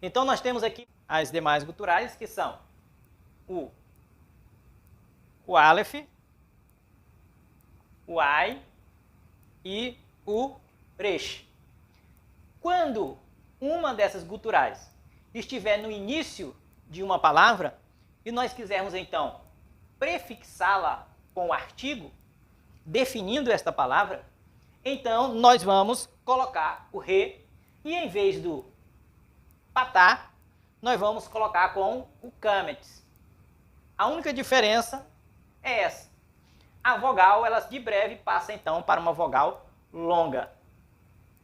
Então, nós temos aqui as demais guturais, que são o Aleph, o Ai e o Resh. Quando uma dessas guturais estiver no início de uma palavra e nós quisermos, então, prefixá-la com o artigo, definindo esta palavra, então nós vamos colocar o re e em vez do patá, nós vamos colocar com o cametes. A única diferença é essa. A vogal, ela de breve passa então para uma vogal longa.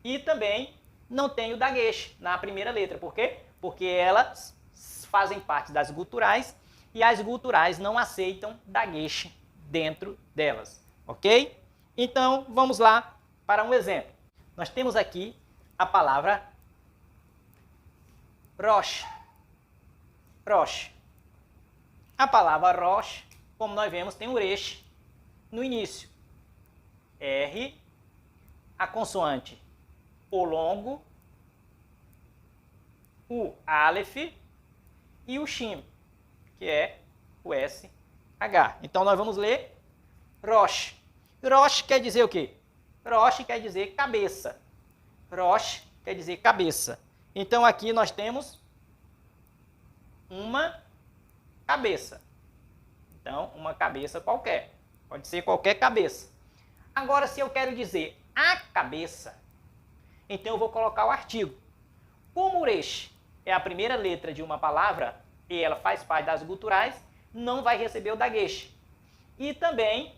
E também não tem o dagueche na primeira letra. Por quê? Porque elas fazem parte das guturais e as guturais não aceitam dagueche dentro delas. Ok? Então, vamos lá para um exemplo. Nós temos aqui a palavra Rosh. Rosh. A palavra Rosh, como nós vemos, tem o Resh no início. R, a consoante O longo, o Aleph e o Shin, que é o SH. Então, nós vamos ler Rosh. Rosh quer dizer o quê? Rosh quer dizer cabeça. Rosh quer dizer cabeça. Então, aqui nós temos uma cabeça. Então, uma cabeça qualquer. Pode ser qualquer cabeça. Agora, se eu quero dizer a cabeça, então eu vou colocar o artigo. Como o Resh é a primeira letra de uma palavra e ela faz parte das guturais, não vai receber o dagueche. E também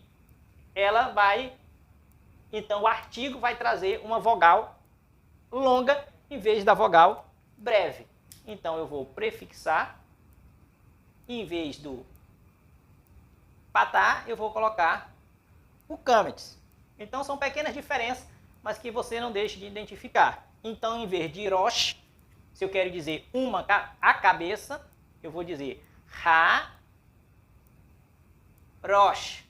ela vai, então o artigo vai trazer uma vogal longa em vez da vogal breve. Então eu vou prefixar, em vez do patá, eu vou colocar o cametes. Então são pequenas diferenças, mas que você não deixe de identificar. Então, em vez de Rosh, se eu quero dizer a cabeça, eu vou dizer Rosh.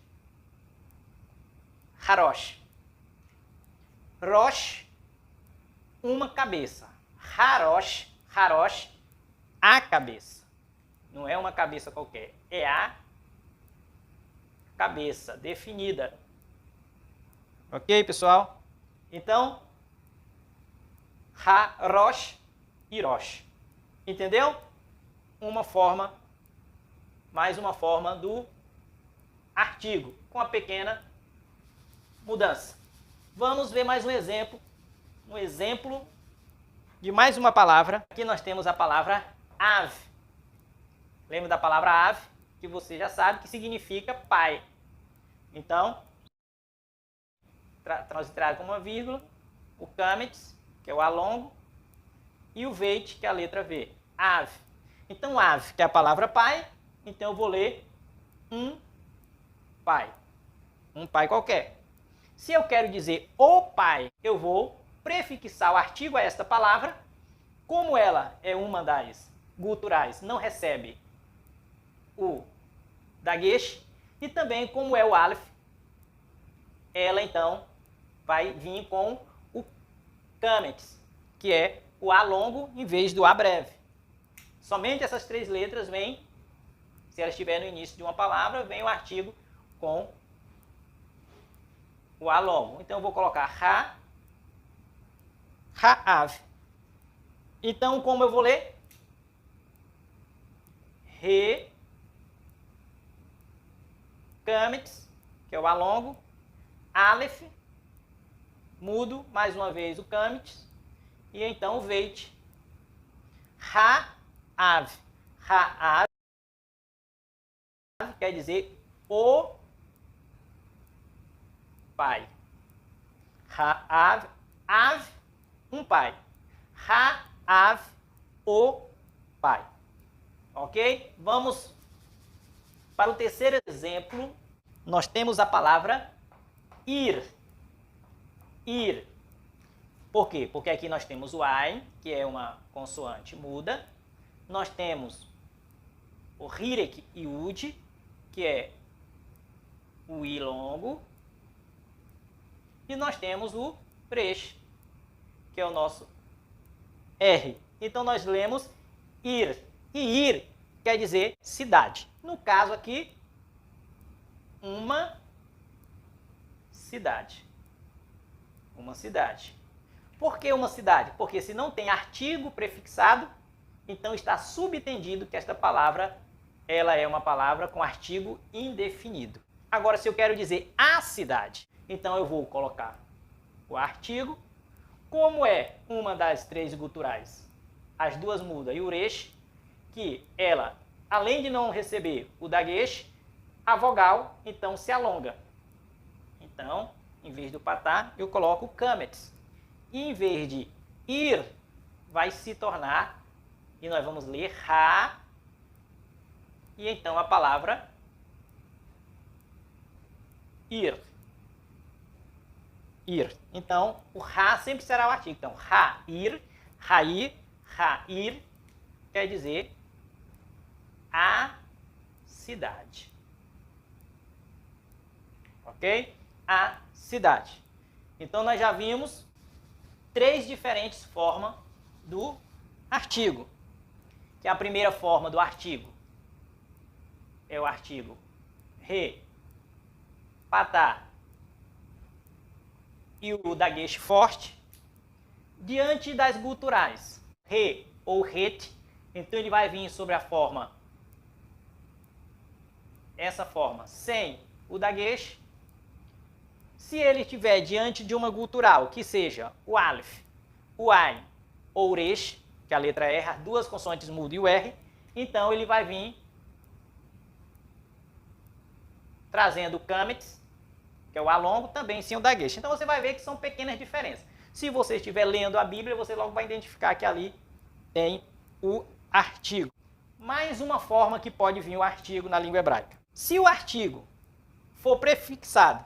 Harosh. Rosh, uma cabeça. Harosh, Harosh, a cabeça. Não é uma cabeça qualquer, é a cabeça definida. Ok, pessoal? Então, Harosh e Rosh. Entendeu? Mais uma forma do artigo, com a pequena mudança. Vamos ver mais um exemplo de mais uma palavra. Aqui nós temos a palavra ave. Lembra da palavra ave? Que você já sabe que significa pai. Então, transliterar com uma vírgula, o cametes, que é o A longo, e o veit, que é a letra V. Ave. Então, ave, que é a palavra pai, então eu vou ler um pai. Um pai qualquer. Se eu quero dizer o pai, eu vou prefixar o artigo a esta palavra. Como ela é uma das guturais, não recebe o dagueche. E também, como é o Aleph, ela então vai vir com o cametes, que é o A longo em vez do A breve. Somente essas três letras vêm, se ela estiver no início de uma palavra, vem o artigo com o A longo. Então, eu vou colocar ave. Então, como eu vou ler? Re, cametes, que é o A longo, Aleph, mudo, mais uma vez o cametes, e então o veit. Ave. Ave quer dizer o pai. Ave, ave, um pai. Ave, o pai. Ok? Vamos para o terceiro exemplo. Nós temos a palavra ir. Ir. Por quê? Porque aqui nós temos o ai, que é uma consoante muda. Nós temos o hirek e ud, que é o i longo. E nós temos o resh, que é o nosso R. Então, nós lemos ir. E ir quer dizer cidade. No caso aqui, uma cidade. Uma cidade. Por que uma cidade? Porque se não tem artigo prefixado, então está subentendido que esta palavra ela é uma palavra com artigo indefinido. Agora, se eu quero dizer a cidade, então eu vou colocar o artigo. Como é uma das três guturais, as duas mudas e o resh, que ela, além de não receber o daguesh, a vogal, então, se alonga. Então, em vez do patá, eu coloco o kametz. E em vez de ir, vai se tornar, e nós vamos ler ra, e então a palavra ir. Ir. Então, o ra sempre será o artigo. Então, ra-ir, ra-ir, quer dizer a cidade. Ok? A cidade. Então, nós já vimos três diferentes formas do artigo. Que a primeira forma do artigo é o artigo re, patá e o daguesh forte. Diante das guturais, re ou ret, então ele vai vir sobre a forma, essa forma, sem o daguesh. Se ele estiver diante de uma gutural, que seja o alif, o ain ou o resh, que a letra R, as duas consoantes mudas e o R, então ele vai vir trazendo o kametz, que é o alongo, também sem o daguesh. Então você vai ver que são pequenas diferenças. Se você estiver lendo a Bíblia, você logo vai identificar que ali tem o artigo. Mais uma forma que pode vir o artigo na língua hebraica. Se o artigo for prefixado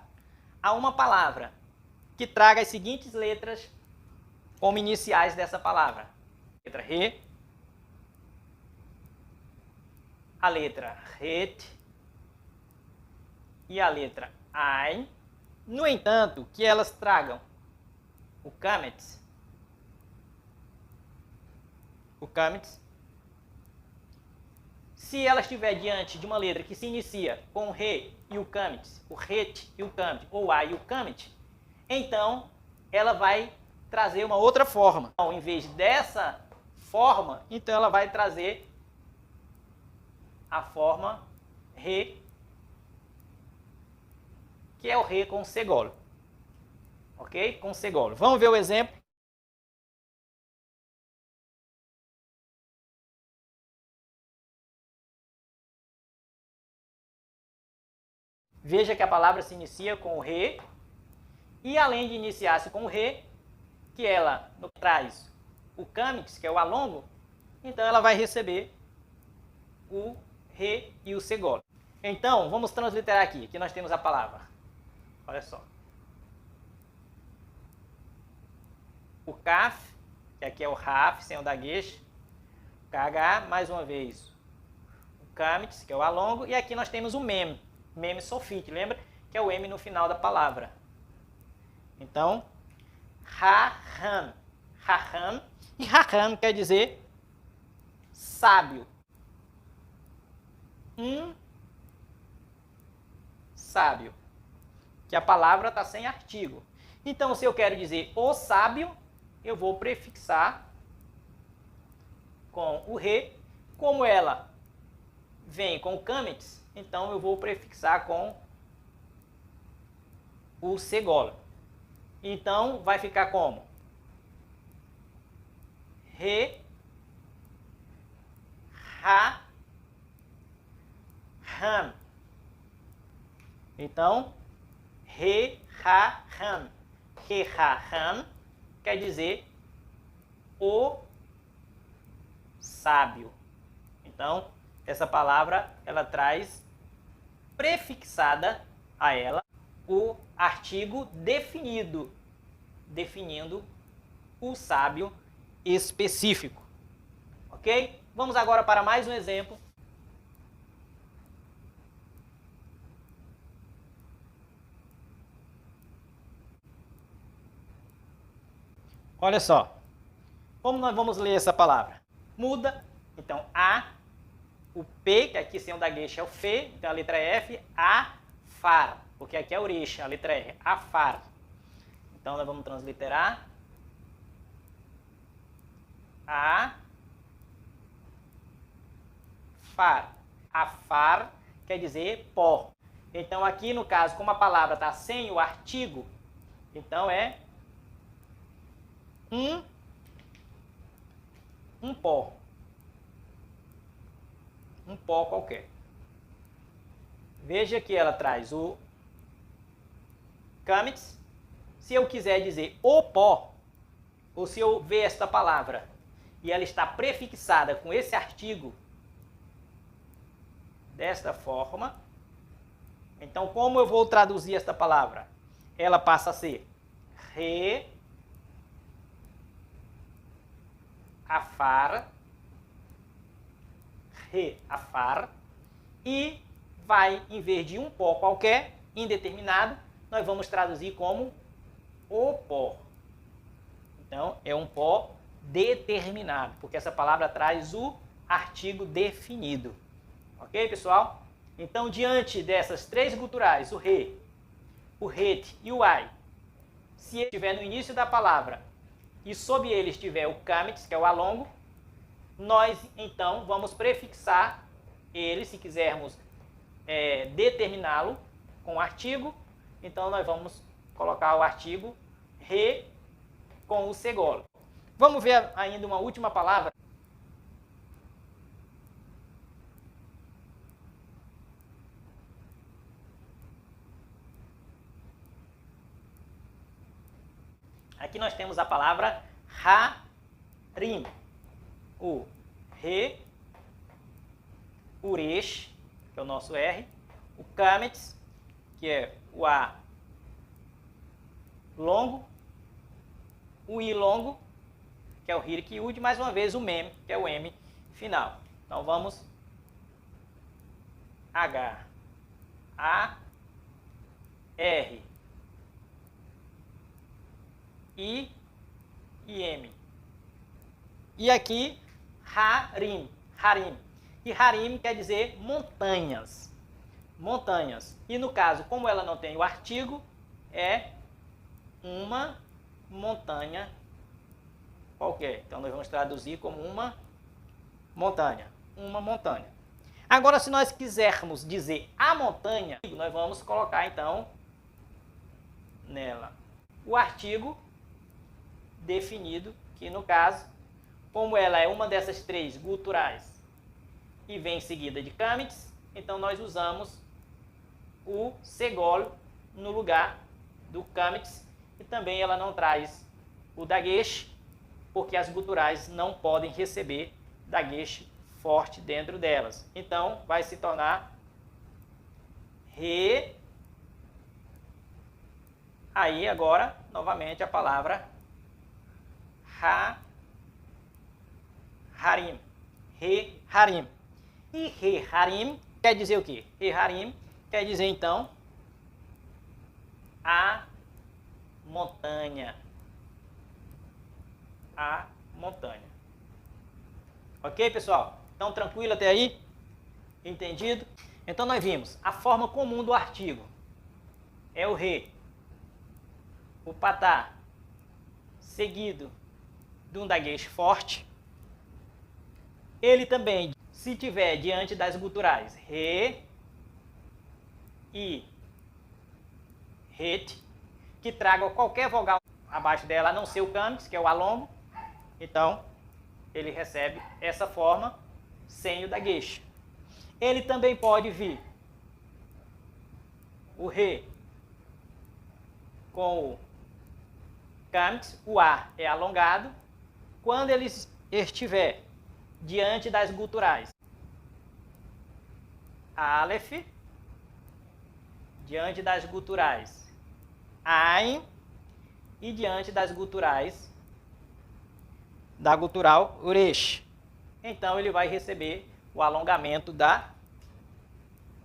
a uma palavra que traga as seguintes letras como iniciais dessa palavra. Letra re, a letra ret e a letra ain. No entanto, que elas tragam o kametz, se ela estiver diante de uma letra que se inicia com o re e o kametz, o ret e o kametz, ou o a e o kametz, então ela vai trazer uma outra forma. Então, em vez dessa forma, então ela vai trazer a forma re, que é o re com segolo. Ok? Com segolo. Vamos ver o exemplo? Veja que a palavra se inicia com o re, e além de iniciar-se com o re, que ela traz o kametz, que é o alongo, então ela vai receber o re e o segolo. Então, vamos transliterar aqui. Aqui nós temos a palavra. Olha só. O kaf, que aqui é o raf, sem o daguesh. KH, mais uma vez, o kametz, que é o alongo. E aqui nós temos o mem, mem sofit, lembra? Que é o M no final da palavra. Então, raham. Raham. E raham quer dizer sábio. Sábio. Que a palavra está sem artigo. Então, se eu quero dizer o sábio, eu vou prefixar com o re. Como ela vem com o kametz, então eu vou prefixar com o segolo. Então, vai ficar como? Re, ra, ram. Então, re, ra, ram. Re, ra, ram quer dizer o sábio. Então, essa palavra, ela traz prefixada a ela o artigo definido, definindo o sábio específico. Ok? Vamos agora para mais um exemplo. Olha só. Como nós vamos ler essa palavra? Muda Então, A, o P, que aqui sem o dagueche é o F, então a letra F, afar, porque aqui é o resh, a letra R, afar. Então, nós vamos transliterar. Afar. Afar quer dizer pó. Então, aqui no caso, como a palavra está sem o artigo, então é um pó. Um pó qualquer. Veja que ela traz o câmix. Se eu quiser dizer o pó, ou se eu ver esta palavra e ela está prefixada com esse artigo, desta forma, então como eu vou traduzir esta palavra? Ela passa a ser afar, afar, e vai, em vez de um pó qualquer, indeterminado, nós vamos traduzir como o pó. Então, é um pó determinado, porque essa palavra traz o artigo definido. Ok, pessoal? Então, diante dessas três guturais, o re, o ret e o ai, se ele estiver no início da palavra e sob ele estiver o câmix, que é o alongo, nós, então, vamos prefixar ele, se quisermos determiná-lo com o artigo, então nós vamos colocar o artigo re com o segolo. Vamos ver ainda uma última palavra. Aqui nós temos a palavra harim. O re, o resh, que é o nosso R, o câmix, que é o A longo, o I longo, que é o hirik e ud, mais uma vez o mem, que é o M final. Então vamos H, A, R, I e M. E aqui harim, harim. E harim quer dizer montanhas. Montanhas. E no caso, como ela não tem o artigo, é uma montanha qualquer. Então nós vamos traduzir como uma montanha. Uma montanha. Agora, se nós quisermos dizer a montanha, nós vamos colocar então nela o artigo definido, que no caso, como ela é uma dessas três guturais e vem em seguida de câmix, então nós usamos o segolo no lugar do câmix, e também ela não traz o dagueche, porque as guturais não podem receber dagueche forte dentro delas. Então vai se tornar re. Aí agora, novamente, a palavra harim. Re-harim. E re-harim quer dizer o quê? Re-harim quer dizer, então, a montanha. A montanha. Ok, pessoal? Então, tranquilo até aí? Entendido? Então, nós vimos a forma comum do artigo. É o re, o patá, seguido de um dagueche forte. Ele também, se tiver diante das guturais re, i, ret, que traga qualquer vogal abaixo dela, a não ser o câmix, que é o alongo, então ele recebe essa forma sem o dagueche. Ele também pode vir o re com o câmix, o A é alongado. Quando ele estiver diante das guturais Aleph, diante das guturais Ain e diante das guturais da gutural Resh, então ele vai receber o alongamento da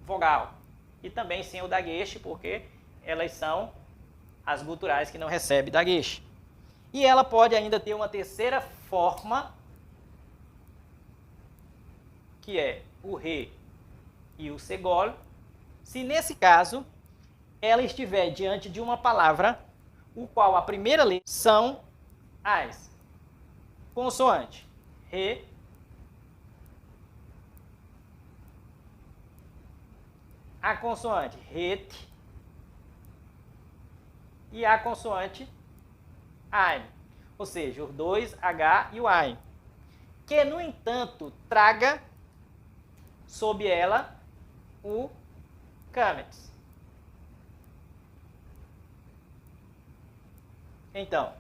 vogal. E também sem o dagueche, porque elas são as guturais que não recebem dagueche. E ela pode ainda ter uma terceira forma, que é o Re e o Segol, se nesse caso ela estiver diante de uma palavra, o qual a primeira letra são as consoantes Re, a consoante RET e a consoante AIN, ou seja, os dois H e o AIN, que, no entanto, traga sob ela o CAMETS. Então,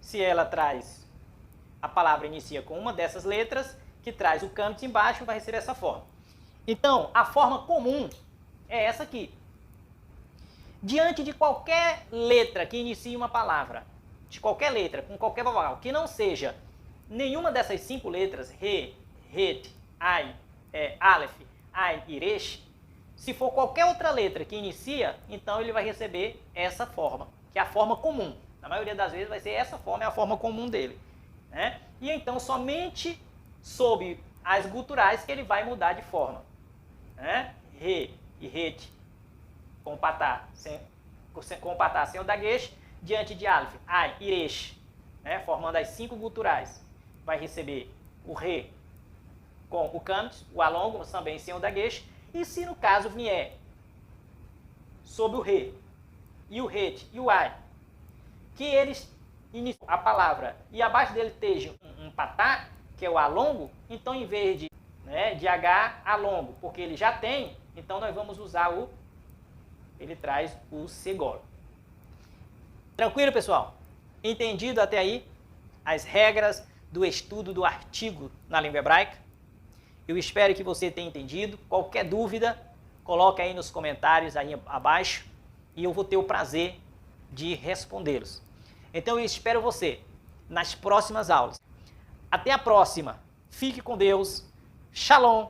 se ela traz, a palavra inicia com uma dessas letras, que traz o CAMETS embaixo, vai receber essa forma. Então, a forma comum é essa aqui. Diante de qualquer letra que inicie uma palavra, de qualquer letra, com qualquer vogal, que não seja nenhuma dessas 5 letras, Re, Het, Ain, Aleph, Ain e Resh, se for qualquer outra letra que inicia, então ele vai receber essa forma, que é a forma comum. Na maioria das vezes vai ser essa forma, é a forma comum dele, né? E então somente sob as guturais que ele vai mudar de forma, né? Re e Het com patá sem o daguesh, diante de Aleph, Ain e Resh, né? Formando as 5 guturais, vai receber o Re com o CAMETS, o alongo também sem o daguesh, e se no caso vier sobre o Re e o Het e o Ain, que eles iniciam a palavra e abaixo dele esteja um patá, que é o alongo, então em vez de H alongo, porque ele já tem, então nós vamos usar ele traz o Segol. Tranquilo, pessoal? Entendido até aí as regras do estudo do artigo na língua hebraica? Eu espero que você tenha entendido. Qualquer dúvida, coloque aí nos comentários aí abaixo e eu vou ter o prazer de respondê-los. Então eu espero você nas próximas aulas. Até a próxima. Fique com Deus. Shalom.